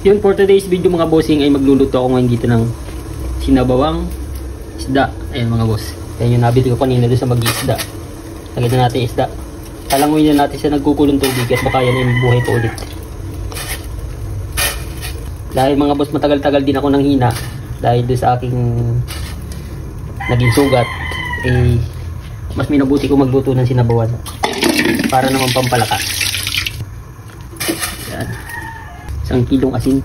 Yun, for today's video mga bossing ay magluluto ako ngayon dito ng sinabawang isda. Ayan mga boss. Ayan yung nabili ko kanina doon sa mag-isda. Lagyan na natin isda. Talanguin na natin sa nagkukulong tubig at baka yan ay buhay pa ulit. Dahil mga boss, matagal-tagal din ako nang hina dahil doon sa aking naging sugat, eh mas minabuti ko magluto ng sinabawan para naman pampalakas. Yan. 1 kilong asin.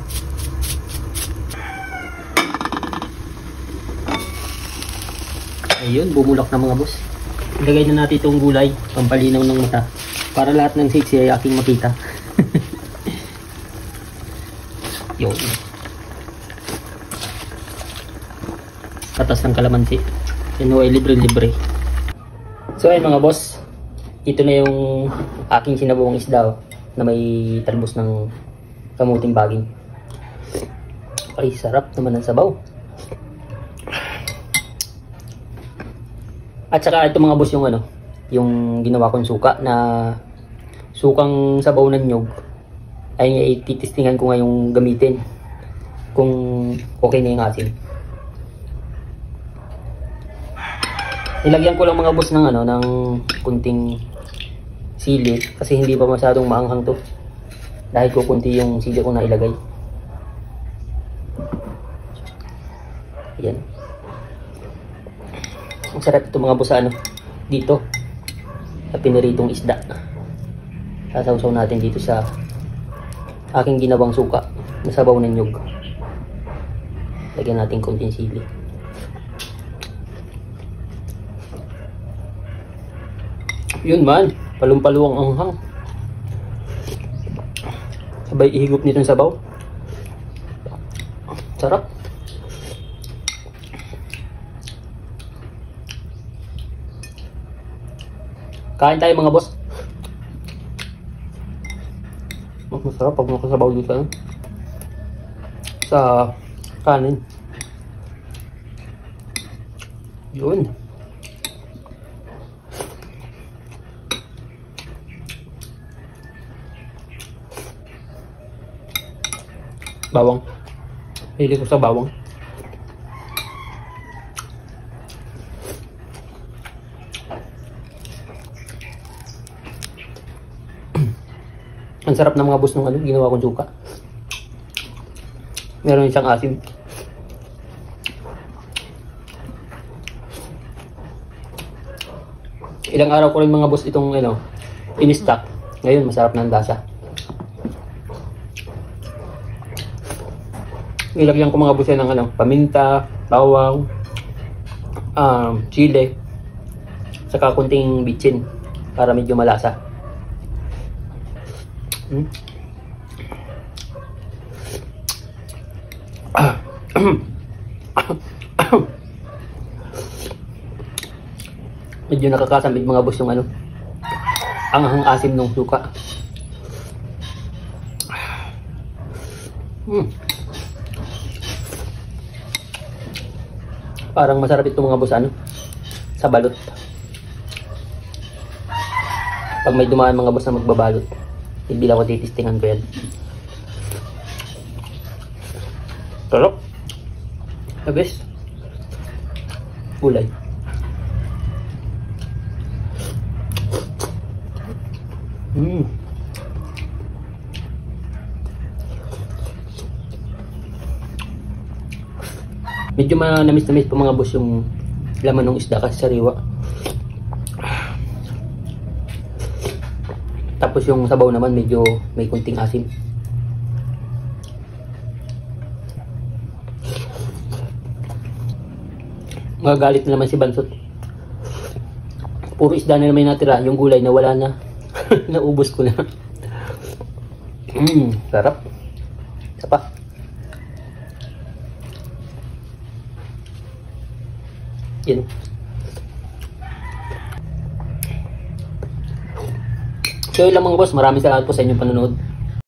Ayun, bumulak na mga boss. Ilagay na natin itong gulay, pampalinaw ng mata, para lahat ng siksi ay aking makita. Yun. Katas ng kalamansi. Yan ay libre-libre. So ayun mga boss, ito na yung aking sinabawang isda na may talbos ng kamuting baging. Ay, sarap naman ng sabaw. At saka ito mga boss yung yung ginawa kong suka na sukang sabaw ng nyog. Ay titistingan ko ngayong gamitin kung okay na yung asin. Nilagyan ko lang mga boss ng ng kunting sili kasi hindi pa masyadong maanghang to. Dahil ko kunti yung sili ko na ilagay. Ayan. Ang sarap ito mga boss dito sa piniritong isda. Sasawsaw natin dito sa aking ginawang suka na sabaw ng nyug. Lagyan natin konting sili. Yun man, palong-palong ang anghang. Sabay ihigop nitong sabaw. Sarap. Kain tayo mga boss. Masarap pag nakasabaw dito sa kanin. Yun. Bawang. Hili ko sa bawang. Ang sarap ng mga boss ng ginawa kong suka. Meron siyang asim. Ilang araw ko rin mga boss itong in-stock. Ngayon masarap ng lasa. Ilagyan ko mga boss yan ng paminta, bawang, chile, saka kunting bitchin para medyo malasa. Medyo nakakasambit mga boss yung ang asim ng suka. Parang masarap ito mga boss sa balot. Pag may dumaan mga boss na magbabalot, hindi lang ako titistingan ko yan. Sarap. The best. Gulay. Medyo manamis-namis pa mga boss yung laman ng isda kasi sariwa. Tapos yung sabaw naman medyo may kunting asim. Magagalit na naman si Bansot. Puro isda na naman natira. Yung gulay na wala na. Naubos ko na. Sarap. Isa pa. Yan. So yun lang mga boss, maraming salamat po sa inyong panonood.